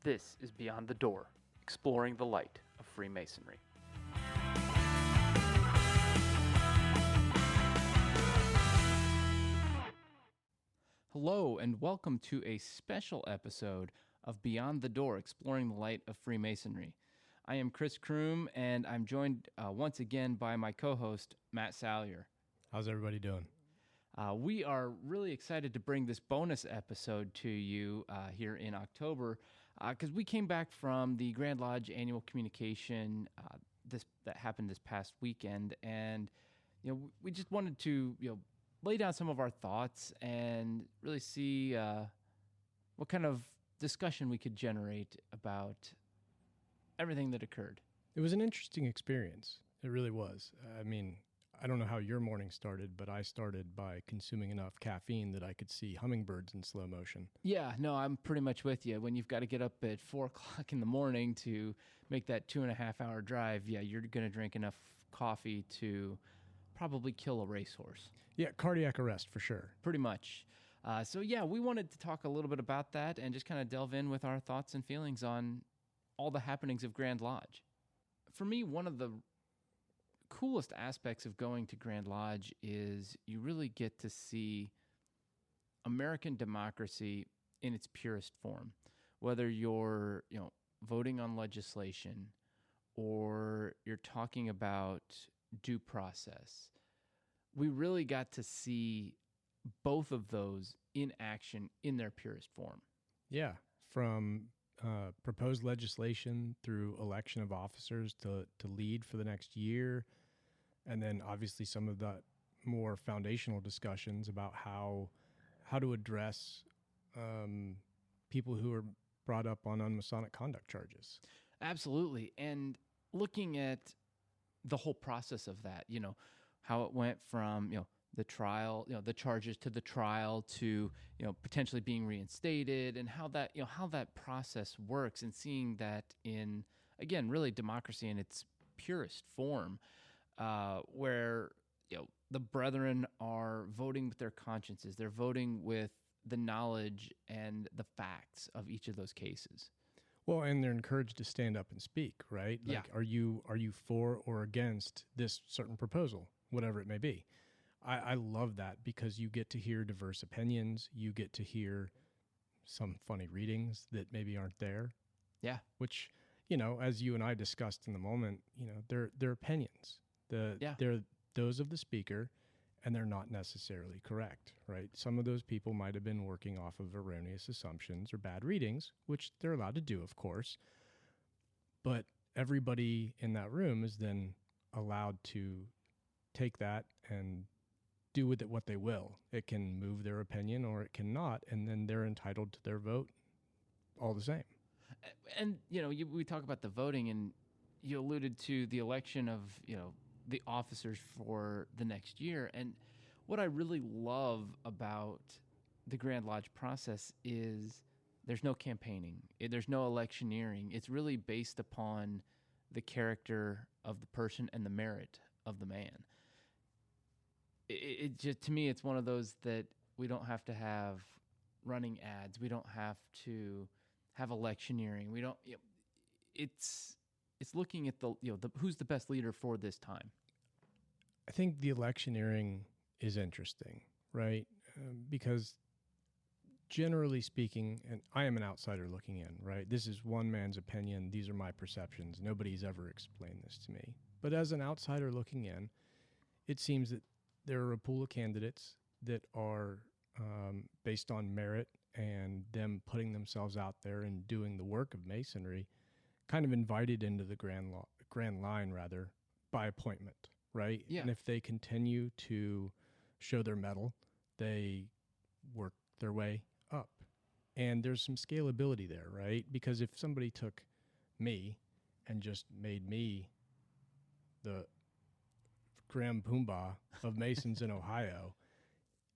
This is Beyond the Door, exploring the light of Freemasonry. Hello, and welcome to a special episode of Beyond the Door, exploring the light of Freemasonry. I am Chris Crume, and I'm joined once again by my co-host, Matt Salyer. How's everybody doing? We are really excited to bring this bonus episode to you here in October because we came back from the Grand Lodge annual communication that happened this past weekend, and we just wanted to lay down some of our thoughts and really see what kind of discussion we could generate about everything that occurred. It was an interesting experience. It really was. I mean, I don't know how your morning started, but I started by consuming enough caffeine that I could see hummingbirds in slow motion. Yeah, no, I'm pretty much with you. When you've got to get up at 4 o'clock in the morning to make that 2.5 hour drive, yeah, you're going to drink enough coffee to probably kill a racehorse. Yeah, cardiac arrest for sure. Pretty much. So yeah, we wanted to talk a little bit about that and just kind of delve in with our thoughts and feelings on all the happenings of Grand Lodge. For me, one of the coolest aspects of going to Grand Lodge is you really get to see American democracy in its purest form. Whether you're, voting on legislation or you're talking about due process, we really got to see both of those in action in their purest form. Yeah, from proposed legislation through election of officers to lead for the next year, and then obviously some of the more foundational discussions about how to address people who are brought up on unmasonic conduct charges. Absolutely. And looking at the whole process of that, how it went from, the trial, the charges to the trial to, potentially being reinstated, and how that process works, and seeing that in, again, really democracy in its purest form, where, the brethren are voting with their consciences. They're voting with the knowledge and the facts of each of those cases. Well, and they're encouraged to stand up and speak, right? Like, Yeah. Are you for or against this certain proposal, whatever it may be? I love that because you get to hear diverse opinions. You get to hear some funny readings that maybe aren't there. Yeah. Which, as you and I discussed in the moment, they're opinions. They're those of the speaker, and they're not necessarily correct, right? Some of those people might have been working off of erroneous assumptions or bad readings, which they're allowed to do, of course. But everybody in that room is then allowed to take that and do with it what they will. It can move their opinion or it cannot, and then they're entitled to their vote all the same. And, we talk about the voting, and you alluded to the election of, the officers for the next year. And what I really love about the Grand Lodge process is there's no campaigning. There's no electioneering. It's really based upon the character of the person and the merit of the man. It just, to me, it's one of those that we don't have to have running ads. We don't have to have electioneering. We don't, it's looking at the who's the best leader for this time. I think the electioneering is interesting, right? Because generally speaking, and I am an outsider looking in, right? This is one man's opinion. These are my perceptions. Nobody's ever explained this to me. But as an outsider looking in, it seems that there are a pool of candidates that are based on merit and them putting themselves out there and doing the work of Masonry, kind of invited into the Grand Line by appointment, right? Yeah. And if they continue to show their mettle, they work their way up. And there's some scalability there, right? Because if somebody took me and just made me the Graham Pumbaa of Masons in Ohio,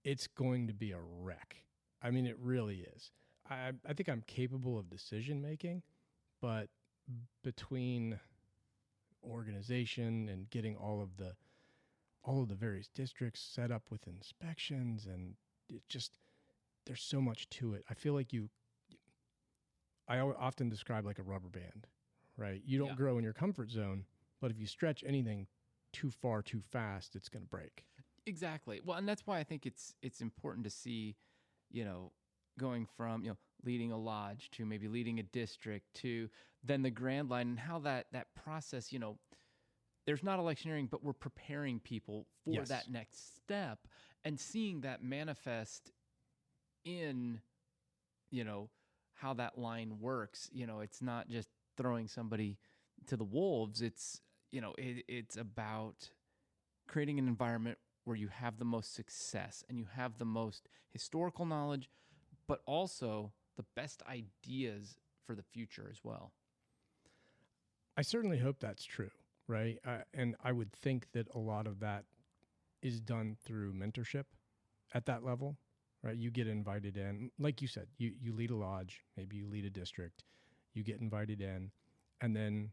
it's going to be a wreck. I mean, it really is. I think I'm capable of decision making, but between organization and getting all of the various districts set up with inspections, and it just, there's so much to it. I feel like often describe like a rubber band, right? You don't Yeah. grow in your comfort zone, but if you stretch anything too far too fast, it's going to break. Exactly. Well, and that's why I think it's important to see, you know, going from, leading a lodge to maybe leading a district to then the Grand Line, and how that process, there's not electioneering, but we're preparing people for Yes. that next step, and seeing that manifest in, how that line works. It's not just throwing somebody to the wolves. It's about creating an environment where you have the most success and you have the most historical knowledge, but also the best ideas for the future as well. I certainly hope that's true, right? And I would think that a lot of that is done through mentorship at that level, right? You get invited in, like you said, you lead a lodge, maybe you lead a district, you get invited in, and then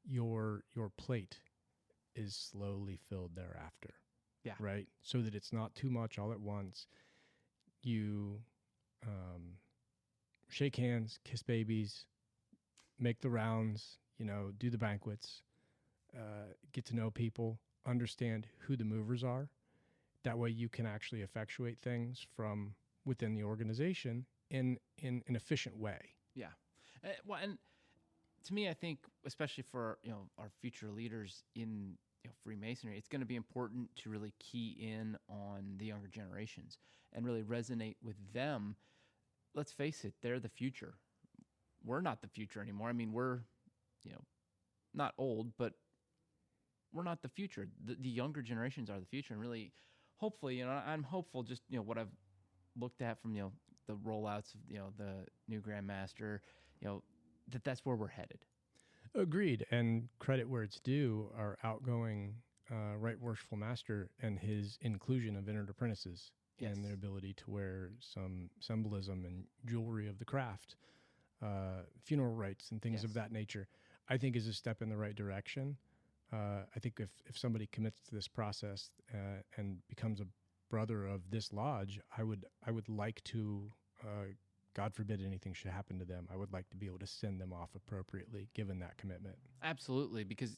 your plate is slowly filled thereafter. Yeah. Right. So that it's not too much all at once. You shake hands, kiss babies, make the rounds, do the banquets, get to know people, understand who the movers are. That way you can actually effectuate things from within the organization in an efficient way. Yeah. Well, and to me, I think, especially for, our future leaders in Freemasonry, it's going to be important to really key in on the younger generations and really resonate with them. Let's face it, they're the future. We're not the future anymore. I mean, we're, not old, but we're not the future. The younger generations are the future. And really, hopefully, I'm hopeful just, what I've looked at from, the rollouts of, the new Grandmaster, that's where we're headed. Agreed. And credit where it's due, our outgoing Right Worshipful Master and his inclusion of entered apprentices and their ability to wear some symbolism and jewelry of the craft, funeral rites and things of that nature, I think is a step in the right direction. I think if somebody commits to this process and becomes a brother of this lodge, I would like to, God forbid anything should happen to them, I would like to be able to send them off appropriately, given that commitment. Absolutely, because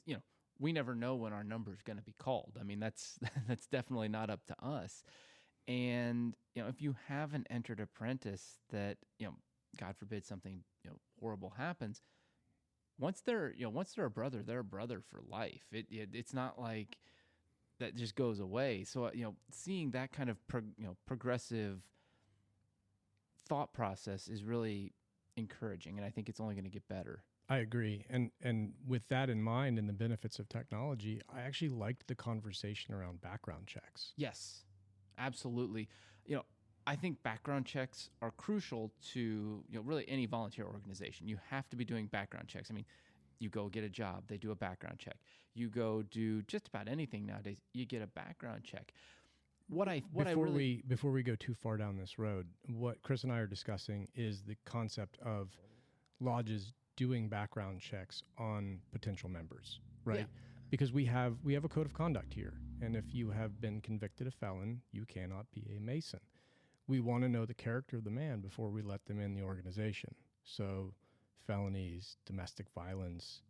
we never know when our number is going to be called. I mean, that's definitely not up to us. And if you have an entered apprentice that God forbid something horrible happens, once they're a brother, they're a brother for life. It's not like that just goes away. So seeing that kind of progressive thought process is really encouraging, and I think it's only going to get better. I agree. And with that in mind and the benefits of technology, I actually liked the conversation around background checks. Yes, absolutely. I think background checks are crucial to, really any volunteer organization. You have to be doing background checks. I mean, you go get a job, they do a background check. You go do just about anything nowadays, you get a background check. Before we go too far down this road, what Chris and I are discussing is the concept of lodges doing background checks on potential members, right? Yeah. Because we have a code of conduct here, and if you have been convicted a felon, you cannot be a Mason. We want to know the character of the man before we let them in the organization. So felonies, domestic violence,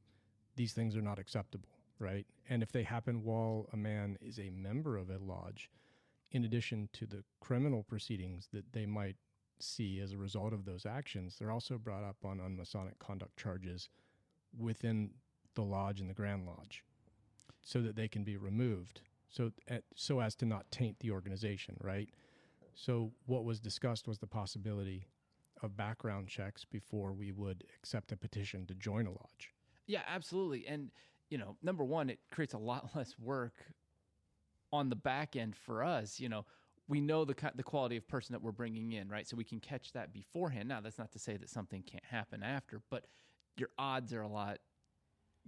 these things are not acceptable, right? And if they happen while a man is a member of a lodge, in addition to the criminal proceedings that they might see as a result of those actions, they're also brought up on unmasonic conduct charges within the lodge and the Grand Lodge so that they can be removed so as to not taint the organization, right? So what was discussed was the possibility of background checks before we would accept a petition to join a lodge. Yeah, absolutely. And, number one, it creates a lot less work on the back end for us. We know the quality of person that we're bringing in, right? So we can catch that beforehand. Now, that's not to say that something can't happen after, but your odds are a lot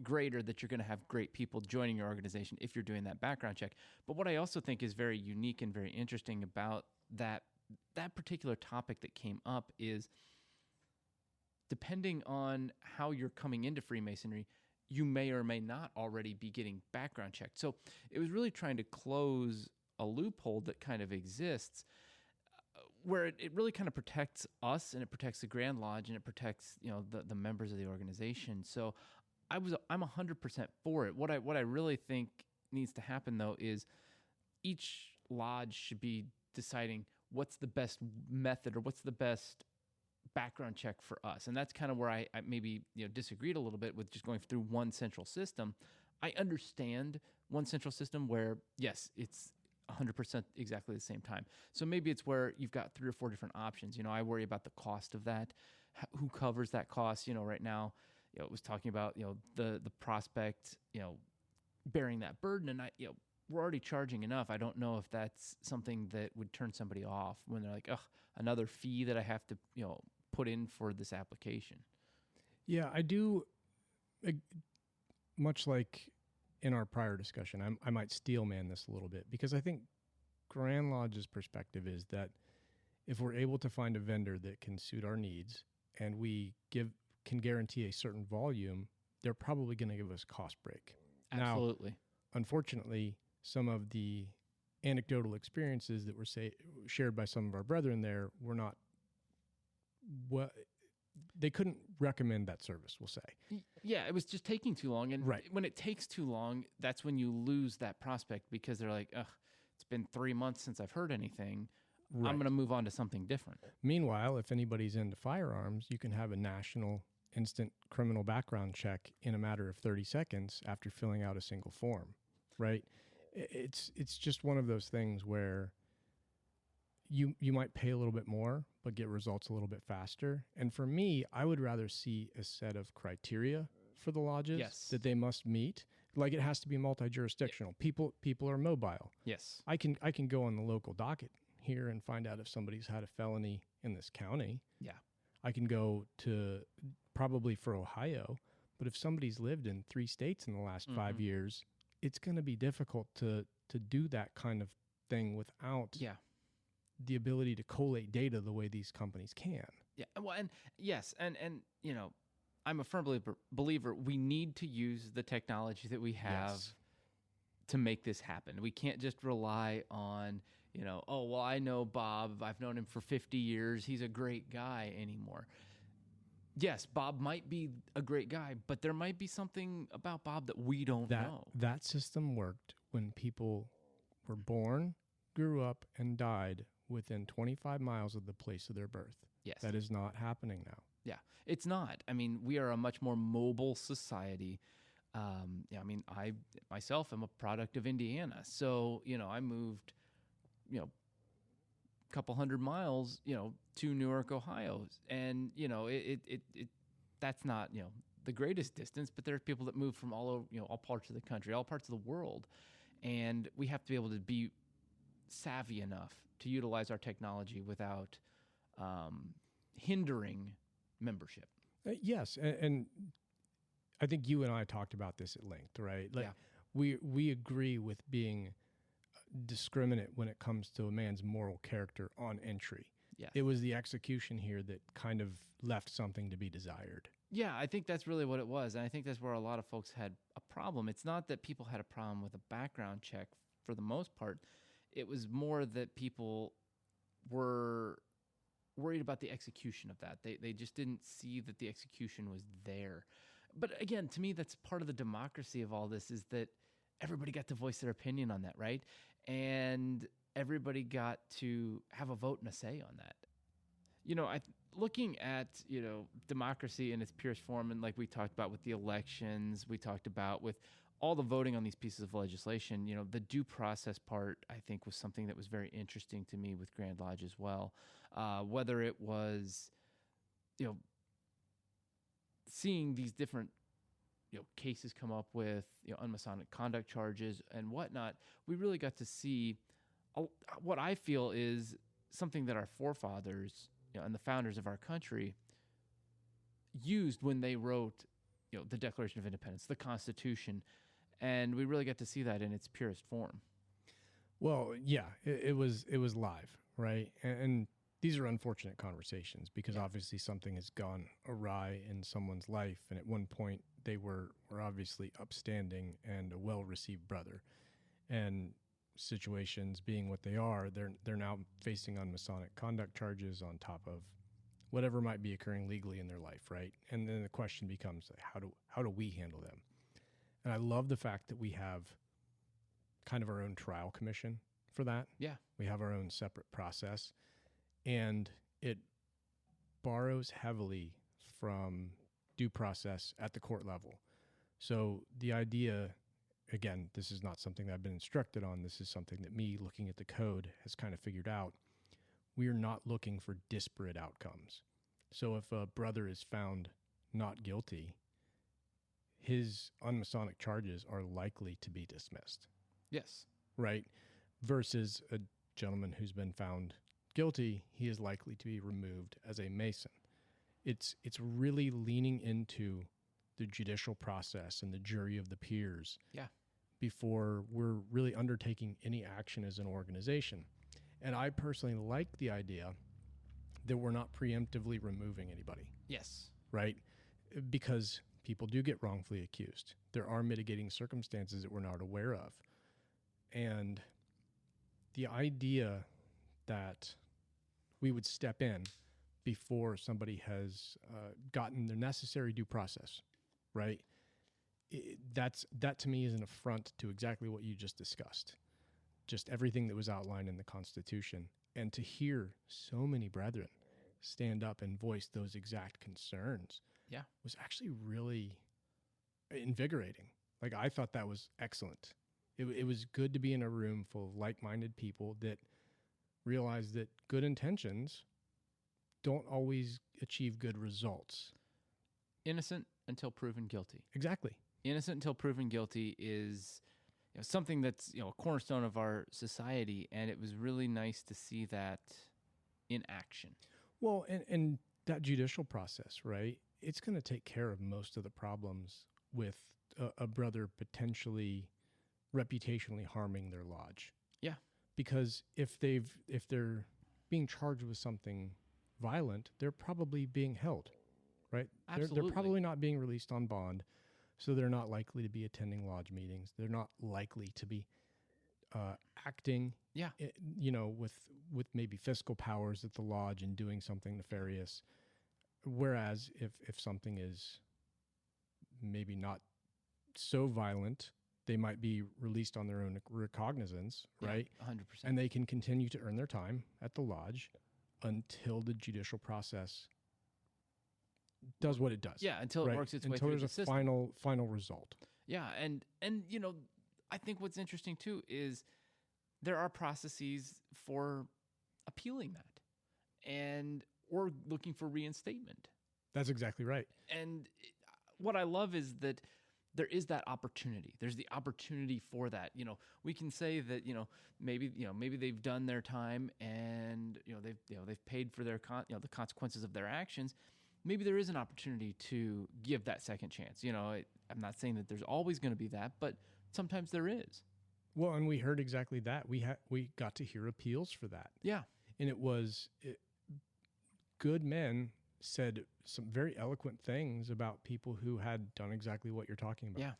greater that you're going to have great people joining your organization if you're doing that background check. But what I also think is very unique and very interesting about that particular topic that came up is, depending on how you're coming into Freemasonry, you may or may not already be getting background checked. So it was really trying to close a loophole that kind of exists. where it really kind of protects us, and it protects the Grand Lodge, and it protects, the members of the organization. So I'm 100% for it. What I really think needs to happen, though, is each lodge should be deciding what's the best method or what's the best background check for us. And that's kind of where I maybe disagreed a little bit with just going through one central system. I understand one central system where, yes, it's 100% exactly the same time. So maybe it's where you've got 3 or 4 different options. I worry about the cost of that. Who covers that cost? Right now, it was talking about, the prospect, bearing that burden. And we're already charging enough. I don't know if that's something that would turn somebody off when they're like, another fee that I have to, put in for this application. Yeah, I do. Much like in our prior discussion, I might steel man this a little bit, because I think Grand Lodge's perspective is that if we're able to find a vendor that can suit our needs and we can guarantee a certain volume, they're probably going to give us a cost break. Absolutely. Now, unfortunately, some of the anecdotal experiences that were shared by some of our brethren there were not what they couldn't recommend that service, we'll say. Yeah, it was just taking too long. And right. When it takes too long, that's when you lose that prospect, because they're like, it's been 3 months since I've heard anything. Right. I'm going to move on to something different. Meanwhile, if anybody's into firearms, you can have a national instant criminal background check in a matter of 30 seconds after filling out a single form, right? It's just one of those things where you might pay a little bit more, but get results a little bit faster. And for me, I would rather see a set of criteria for the lodges that they must meet. Like, it has to be multi-jurisdictional. People are mobile. Yes. I can go on the local docket here and find out if somebody's had a felony in this county. Yeah. I can go to probably for Ohio, but if somebody's lived in 3 states in the last 5 years, it's going to be difficult to do that kind of thing without the ability to collate data the way these companies can. Yeah. Well, and yes, and I'm a firm believer we need to use the technology that we have to make this happen. We can't just rely on, I know Bob, I've known him for 50 years, he's a great guy anymore. Yes, Bob might be a great guy, but there might be something about Bob that we don't know. That system worked when people were born, grew up, and died within 25 miles of the place of their birth. Yes. That is not happening now. Yeah, it's not. I mean, we are a much more mobile society. I myself am a product of Indiana. So, I moved, a couple 100 miles, to Newark, Ohio. And, that's not, the greatest distance, but there's people that move from all over, all parts of the country, all parts of the world. And we have to be able to be savvy enough to utilize our technology without hindering membership. Yes, and I think you and I talked about this at length, right? Like, we agree with being discriminate when it comes to a man's moral character on entry. Yes. It was the execution here that kind of left something to be desired. Yeah, I think that's really what it was. And I think that's where a lot of folks had a problem. It's not that people had a problem with a background check for the most part. It was more that people were worried about the execution of that. They just didn't see that the execution was there. But again, to me, that's part of the democracy of all this, is that everybody got to voice their opinion on that, right? And everybody got to have a vote and a say on that. Looking at, democracy in its purest form, and like we talked about with the elections, we talked about with all the voting on these pieces of legislation, the due process part, I think, was something that was very interesting to me with Grand Lodge as well. Whether it was, seeing these different, cases come up with, unmasonic conduct charges and whatnot, we really got to see what I feel is something that our forefathers, and the founders of our country used when they wrote, the Declaration of Independence, the Constitution, and we really got to see that in its purest form. Well, yeah, it was live, right? And these are unfortunate conversations because obviously something has gone awry in someone's life, and at one point they were obviously upstanding and a well-received brother. And situations being what they are, they're now facing unmasonic conduct charges on top of whatever might be occurring legally in their life, right? And then the question becomes, like, how do we handle them? And I love the fact that we have kind of our own trial commission for that. Yeah. We have our own separate process, and it borrows heavily from due process at the court level. So the idea, again, this is not something that I've been instructed on. This is something that me, looking at the code, has kind of figured out. We are not looking for disparate outcomes. So if a brother is found not guilty, his unmasonic charges are likely to be dismissed. Yes. Right? Versus a gentleman who's been found guilty, he is likely to be removed as a Mason. It's really leaning into the judicial process and the jury of the peers. Yeah. Before we're really undertaking any action as an organization. And I personally like the idea that we're not preemptively removing anybody. Yes. Right? Because people do get wrongfully accused. There are mitigating circumstances that we're not aware of. And the idea that we would step in before somebody has gotten the necessary due process, right? That to me is an affront to exactly what you just discussed. Just everything that was outlined in the Constitution. And to hear so many brethren stand up and voice those exact concerns was actually really invigorating. Like, I thought that was excellent. It was good to be in a room full of like-minded people that realize that good intentions don't always achieve good results. Innocent until proven guilty. Exactly. Innocent until proven guilty is something that's a cornerstone of our society, and it was really nice to see that in action. Well, and that judicial process, right? It's going to take care of most of the problems with a brother potentially reputationally harming their lodge. Yeah. Because if they're being charged with something violent, they're probably being held, right? Absolutely. They're probably not being released on bond, so they're not likely to be attending lodge meetings. They're not likely to be acting, with maybe fiscal powers at the lodge and doing something nefarious. Whereas if something is maybe not so violent, they might be released on their own recognizance, right? 100%. And they can continue to earn their time at the lodge until the judicial process does what it does. Yeah, until it works its way through the system. Until there's a final result. Yeah, and I think what's interesting too is there are processes for appealing that or looking for reinstatement. That's exactly right. And what I love is that there is that opportunity. There's the opportunity for that. We can say that maybe they've done their time and they've paid for their the consequences of their actions. Maybe there is an opportunity to give that second chance. I'm not saying that there's always going to be that, but sometimes there is. Well, and we heard exactly that. We got to hear appeals for that. Yeah. And good men said some very eloquent things about people who had done exactly what you're talking about. Yeah.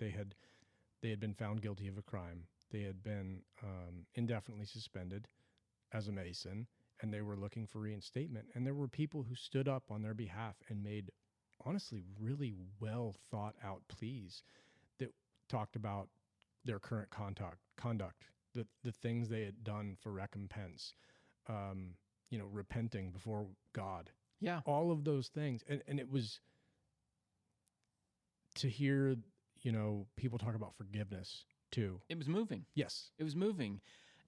They had been found guilty of a crime. They had been indefinitely suspended as a Mason, and they were looking for reinstatement. And there were people who stood up on their behalf and made, honestly, really well thought out pleas that talked about their current conduct, the things they had done for recompense, repenting before God. Yeah. All of those things. And it was to hear, people talk about forgiveness too. It was moving. Yes. It was moving.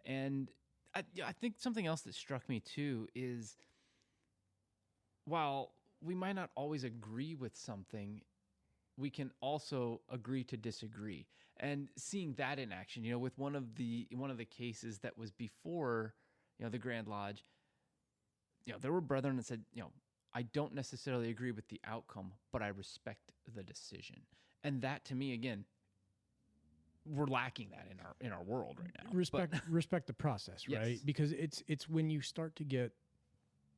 And I think something else that struck me too is while we might not always agree with something, we can also agree to disagree. And seeing that in action, with one of the cases that was before, the Grand Lodge, there were brethren that said, I don't necessarily agree with the outcome, but I respect the decision. And that, to me, again, we're lacking that in our world right now. Respect the process, right? Yes. Because it's when you start to get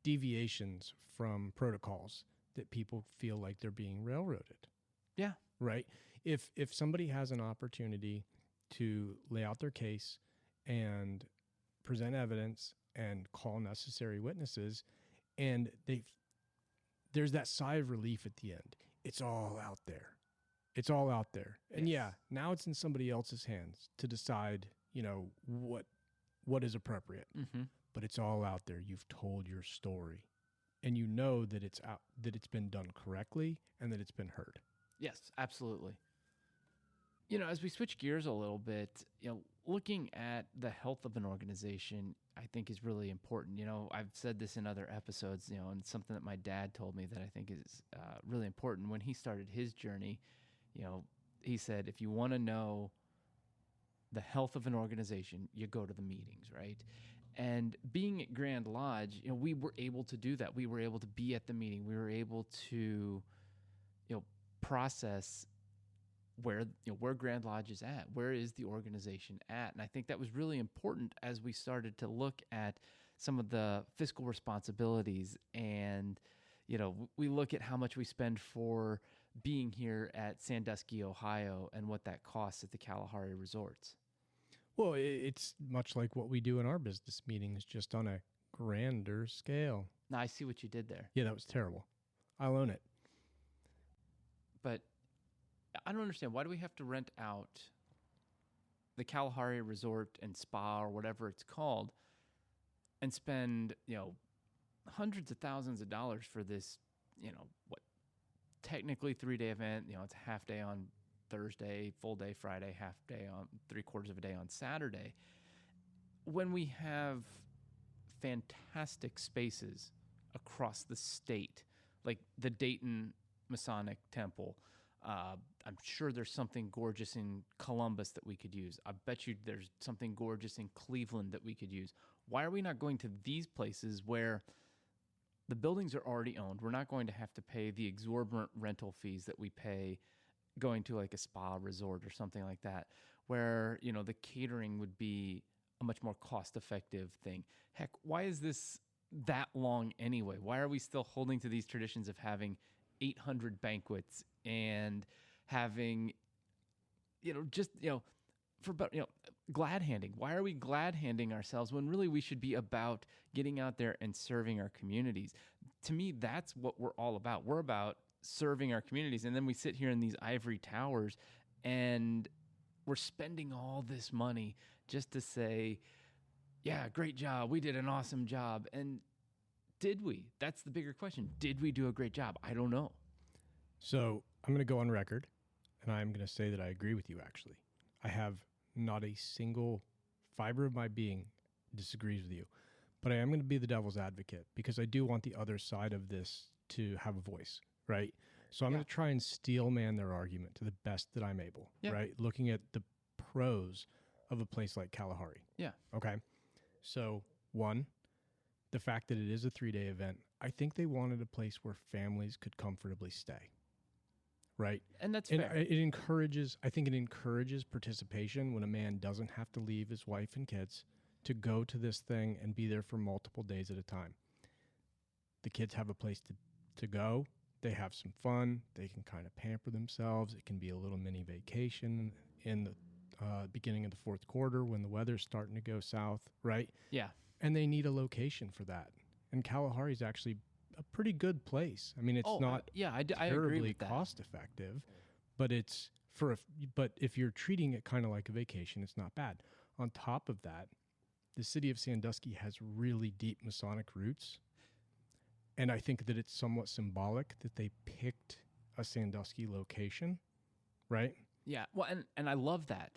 deviations from protocols that people feel like they're being railroaded. Yeah. Right? If somebody has an opportunity to lay out their case and present evidence and call necessary witnesses. And there's that sigh of relief at the end. It's all out there. It's all out there. And Yes. now it's in somebody else's hands to decide, what is appropriate. Mm-hmm. But it's all out there. You've told your story. And you know that it's out, that it's been done correctly and that it's been heard. Yes, absolutely. As we switch gears a little bit, looking at the health of an organization, I think is really important. I've said this in other episodes, and something that my dad told me that I think is really important. When he started his journey, he said, if you want to know the health of an organization, you go to the meetings, right? And being at Grand Lodge, we were able to do that. We were able to be at the meeting. We were able to, process where Grand Lodge is at. Where is the organization at? And I think that was really important as we started to look at some of the fiscal responsibilities. And, we look at how much we spend for being here at Sandusky, Ohio, and what that costs at the Kalahari Resorts. Well, it's much like what we do in our business meetings, just on a grander scale. Now, I see what you did there. Yeah, that was terrible. I'll own it. But I don't understand. Why do we have to rent out the Kalahari Resort and Spa or whatever it's called and spend, hundreds of thousands of dollars for this, technically 3-day event? It's a half day on Thursday, full day Friday, half day on 3/4 of a day on Saturday. When we have fantastic spaces across the state, like the Dayton Masonic Temple, I'm sure there's something gorgeous in Columbus that we could use. I bet you there's something gorgeous in Cleveland that we could use. Why are we not going to these places where the buildings are already owned? We're not going to have to pay the exorbitant rental fees that we pay going to like a spa resort or something like that, where, the catering would be a much more cost-effective thing. Heck, why is this that long anyway? Why are we still holding to these traditions of having 800 banquets and having, glad handing? Why are we glad handing ourselves when really we should be about getting out there and serving our communities? To me, that's what we're all about. We're about serving our communities. And then we sit here in these ivory towers and we're spending all this money just to say, yeah, great job. We did an awesome job. And did we? That's the bigger question. Did we do a great job? I don't know. So I'm going to go on record, and I'm going to say that I agree with you, actually. I have not a single fiber of my being disagrees with you, but I am going to be the devil's advocate because I do want the other side of this to have a voice, right? So I'm going to try and steel man their argument to the best that I'm able, right? Looking at the pros of a place like Kalahari. Yeah. Okay. So one, the fact that it is a 3-day event, I think they wanted a place where families could comfortably stay. Right. And that's fair. It encourages participation when a man doesn't have to leave his wife and kids to go to this thing and be there for multiple days at a time. The kids have a place to go. They have some fun. They can kind of pamper themselves. It can be a little mini vacation in the beginning of the fourth quarter when the weather's starting to go south, right? Yeah. And they need a location for that. And Kalahari is actually a pretty good place. I mean, it's not I agree terribly with that. cost effective, but it's but if you're treating it kind of like a vacation, it's not bad. On top of that, the city of Sandusky has really deep Masonic roots, and I think that it's somewhat symbolic that they picked a Sandusky location, right? Yeah. Well, and I love that.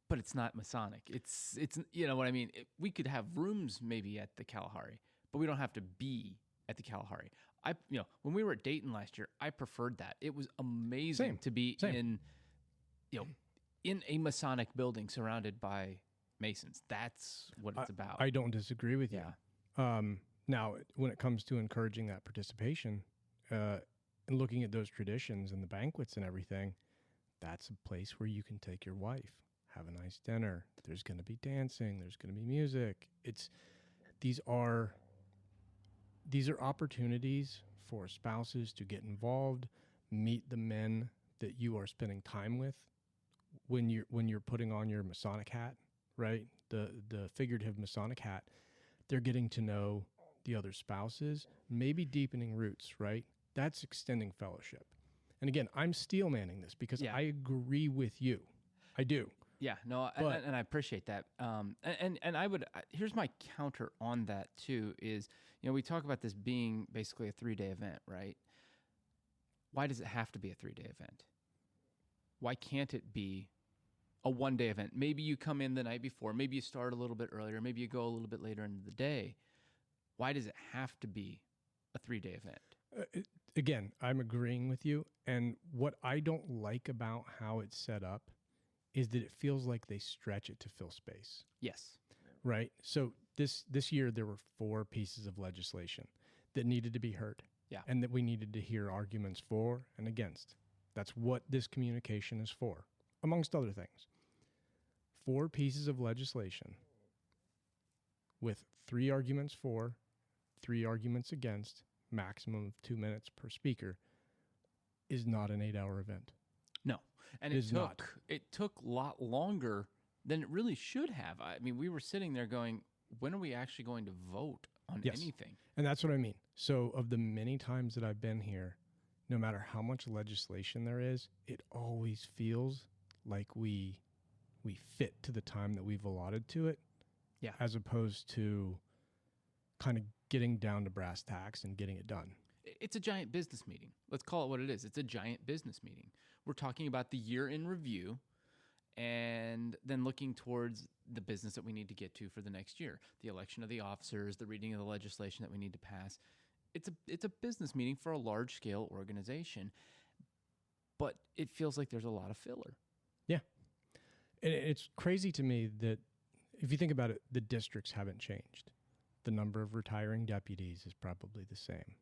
But it's not Masonic. It's you know what I mean? We could have rooms maybe at the Kalahari, but we don't have to be at the Kalahari. When we were at Dayton last year, I preferred that. It was amazing to be in a Masonic building surrounded by Masons. That's what it's about. I don't disagree with you. Now, when it comes to encouraging that participation and looking at those traditions and the banquets and everything, that's a place where you can take your wife, have a nice dinner. There's going to be dancing. There's going to be music. These are opportunities for spouses to get involved, meet the men that you are spending time with when you're putting on your Masonic hat, right? The figurative Masonic hat. They're getting to know the other spouses, maybe deepening roots, right? That's extending fellowship. And again, I'm steel manning this because Yeah. I agree with you. I do. Yeah, no, But- and I appreciate that. And I would here's my counter on that too is, we talk about this being basically a 3-day event, right? Why does it have to be a 3-day event? Why can't it be a 1-day event? Maybe you come in the night before, maybe you start a little bit earlier, maybe you go a little bit later into the day. Why does it have to be a 3-day event? Again, I'm agreeing with you. And what I don't like about how it's set up is that it feels like they stretch it to fill space, Yes. right? So this year there were 4 pieces of legislation that needed to be heard. Yeah. And that we needed to hear arguments for and against. That's what this communication is for, amongst other things. 4 pieces of legislation with 3 arguments for, 3 arguments against, maximum of 2 minutes per speaker is not an 8-hour event. No. And It is not. it took a lot longer than it really should have. I mean, we were sitting there going, when are we actually going to vote on Yes. anything? And that's what I mean. So of the many times that I've been here, no matter how much legislation there is, it always feels like we fit to the time that we've allotted to it. Yeah. As opposed to kind of getting down to brass tacks and getting it done. It's a giant business meeting. Let's call it what it is. It's a giant business meeting. We're talking about the year in review and then looking towards the business that we need to get to for the next year. The election of the officers, the reading of the legislation that we need to pass. It's a business meeting for a large scale organization, but it feels like there's a lot of filler. Yeah. And it's crazy to me that if you think about it, the districts haven't changed. The number of retiring deputies is probably the same,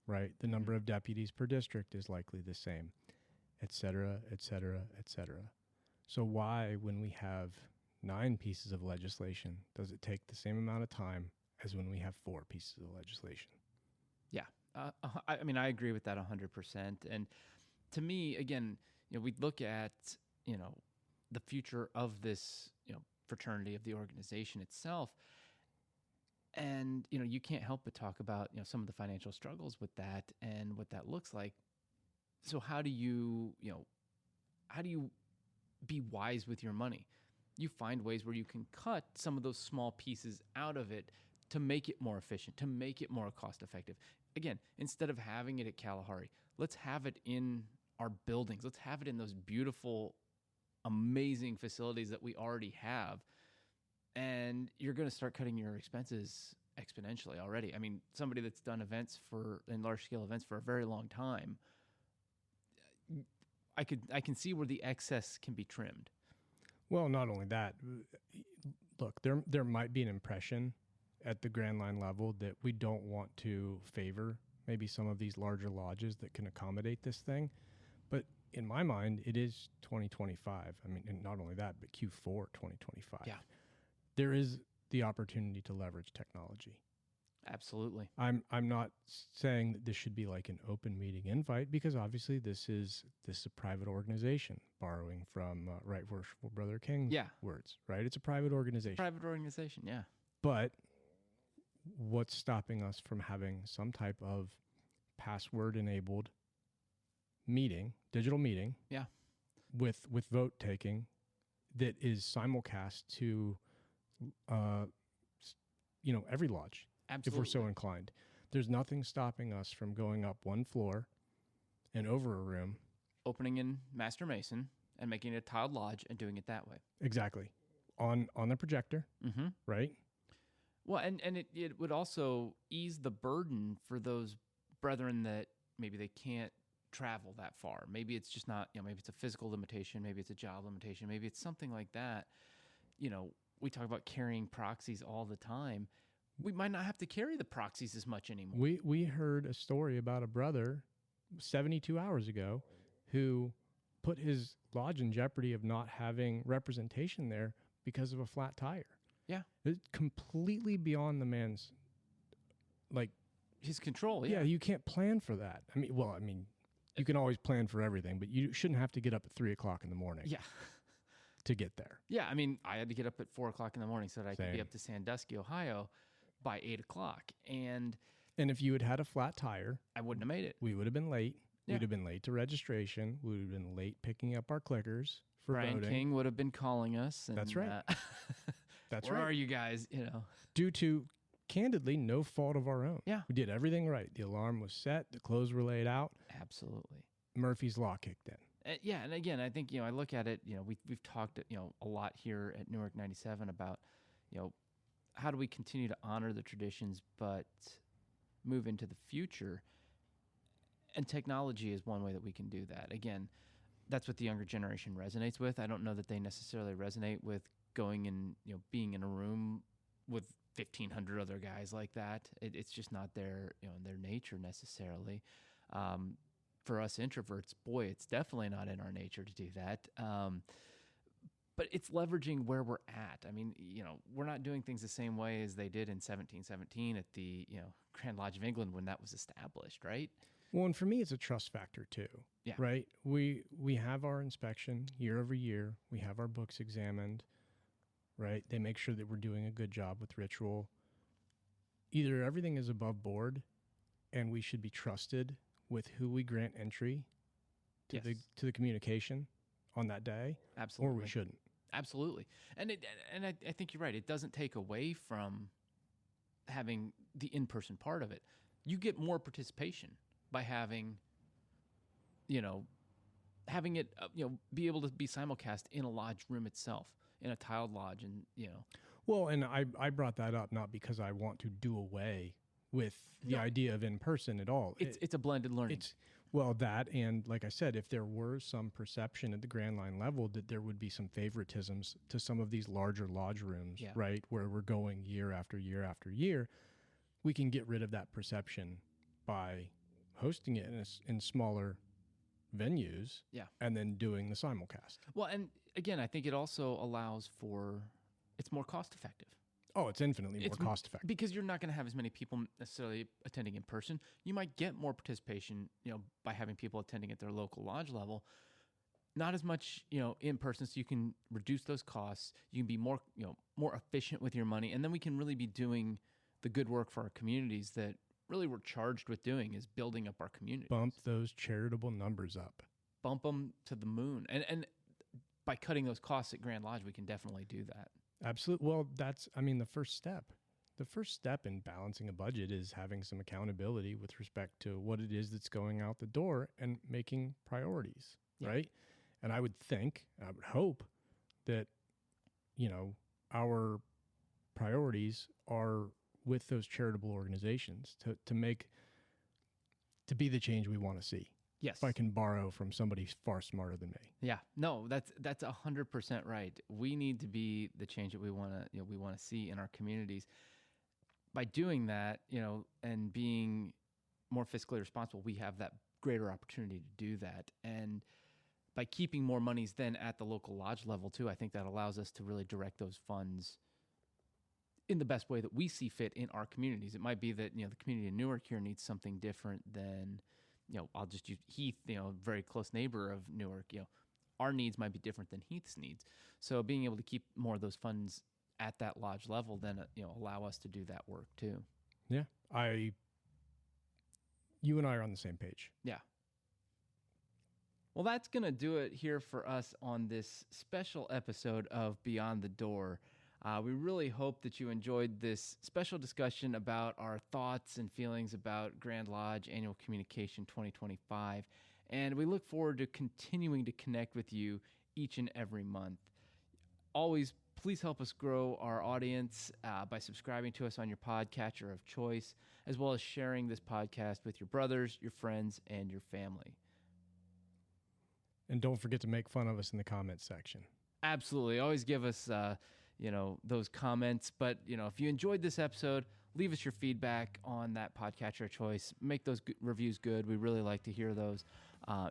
right? The number of deputies per district is likely the same, et cetera, et cetera, et cetera. So why, when we have 9 pieces of legislation, does it take the same amount of time as when we have 4 pieces of legislation? Yeah. I mean, I agree with that 100%. And to me, again, we look at, the future of this, fraternity, of the organization itself. And, you can't help but talk about, some of the financial struggles with that and what that looks like. So how do you be wise with your money? You find ways where you can cut some of those small pieces out of it to make it more efficient, to make it more cost effective. Again, instead of having it at Kalahari, let's have it in our buildings. Let's have it in those beautiful, amazing facilities that we already have. And you're going to start cutting your expenses exponentially already. I mean, somebody that's done events and large scale events for a very long time, I can see where the excess can be trimmed. Well, not only that, look, there might be an impression at the Grand Line level that we don't want to favor maybe some of these larger lodges that can accommodate this thing. But in my mind, it is 2025. I mean, and not only that, but Q4 2025. Yeah. There is the opportunity to leverage technology. Absolutely. I'm not saying that this should be like an open meeting invite, because obviously this is a private organization, borrowing from Right Worshipful Brother King's words, right? It's a private organization. Private organization, yeah. But what's stopping us from having some type of password-enabled meeting, digital meeting, with vote taking that is simulcast to, every lodge. Absolutely. If we're so inclined. There's nothing stopping us from going up one floor and over a room. Opening in Master Mason and making it a tiled lodge and doing it that way. Exactly. On the projector, right? Well, and it would also ease the burden for those brethren that maybe they can't travel that far. Maybe it's just not, maybe it's a physical limitation, maybe it's a job limitation, maybe it's something like that. We talk about carrying proxies all the time. We might not have to carry the proxies as much anymore. We heard a story about a brother 72 hours ago who put his lodge in jeopardy of not having representation there because of a flat tire. Yeah. It's completely beyond the man's, his control. Yeah, you can't plan for that. I mean, you can always plan for everything, but you shouldn't have to get up at 3:00 in the morning. Yeah. to get there. Yeah, I mean, I had to get up at 4 o'clock in the morning so that I could be Same. up to Sandusky, Ohio by 8 o'clock. And if you had had a flat tire, I wouldn't have made it. we would have been late. Yeah. We'd have been late to registration. We would have been late picking up our clickers for Brian voting. King would have been calling us. And, That's right. That's where right. are you guys? You know, Due to, candidly, no fault of our own. Yeah. We did everything right. The alarm was set. The clothes were laid out. absolutely. Murphy's Law kicked in. Yeah, and again, I think I look at it. We've talked a lot here at Newark 97 about how do we continue to honor the traditions but move into the future. And technology is one way that we can do that. Again, that's what the younger generation resonates with. I don't know that they necessarily resonate with going and being in a room with 1,500 other guys like that. It's just not their their nature necessarily. For us introverts, boy, it's definitely not in our nature to do that. But it's leveraging where we're at. I mean, we're not doing things the same way as they did in 1717 at the Grand Lodge of England when that was established, right? Well, and for me, it's a trust factor too. Yeah. Right. We have our inspection year over year. We have our books examined. Right. They make sure that we're doing a good job with ritual. Either everything is above board, and we should be trusted with who we grant entry to the communication on that day, Absolutely. or we shouldn't. Absolutely. And I think you're right. It doesn't take away from having the in-person part of it. You get more participation by having it, be able to be simulcast in a lodge room itself, in a tiled lodge. And, Well, and I brought that up not because I want to do away with the idea of in-person at all. It's a blended learning. That, and like I said, if there were some perception at the Grand Line level that there would be some favoritisms to some of these larger lodge rooms, right, where we're going year after year after year, we can get rid of that perception by hosting it in smaller venues, and then doing the simulcast. Well, and again, I think it also allows for, it's more cost effective. Oh, it's infinitely more cost effective. Because you're not going to have as many people necessarily attending in person. You might get more participation, by having people attending at their local lodge level. Not as much, in person, so you can reduce those costs. You can be more, more efficient with your money, and then we can really be doing the good work for our communities that really we're charged with doing, is building up our communities. Bump those charitable numbers up. Bump them to the moon. And by cutting those costs at Grand Lodge, we can definitely do that. Absolutely. Well, that's, the first step. The first step in balancing a budget is having some accountability with respect to what it is that's going out the door and making priorities, right? And I would hope that, our priorities are with those charitable organizations to be the change we want to see. Yes. If I can borrow from somebody far smarter than me. Yeah, no, that's 100% right. We need to be the change that we want to see in our communities. By doing that, and being more fiscally responsible, we have that greater opportunity to do that. And by keeping more monies then at the local lodge level too, I think that allows us to really direct those funds in the best way that we see fit in our communities. It might be that, the community in Newark here needs something different than, I'll just use Heath, very close neighbor of Newark. Our needs might be different than Heath's needs. So being able to keep more of those funds at that lodge level, then, allow us to do that work too. Yeah. You and I are on the same page. Yeah. Well, that's going to do it here for us on this special episode of Beyond the Door. We really hope that you enjoyed this special discussion about our thoughts and feelings about Grand Lodge Annual Communication 2025. And we look forward to continuing to connect with you each and every month. Always, please help us grow our audience by subscribing to us on your podcatcher of choice, as well as sharing this podcast with your brothers, your friends, and your family. And don't forget to make fun of us in the comments section. Absolutely. Always give us those comments. But, if you enjoyed this episode, leave us your feedback on that podcatcher of choice. Make those reviews good. We really like to hear those.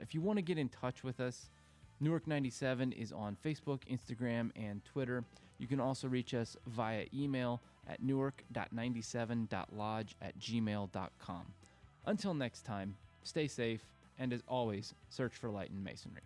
If you want to get in touch with us, Newark 97 is on Facebook, Instagram, and Twitter. You can also reach us via email at newark.97.lodge@gmail.com. Until next time, stay safe, and as always, search for light in masonry.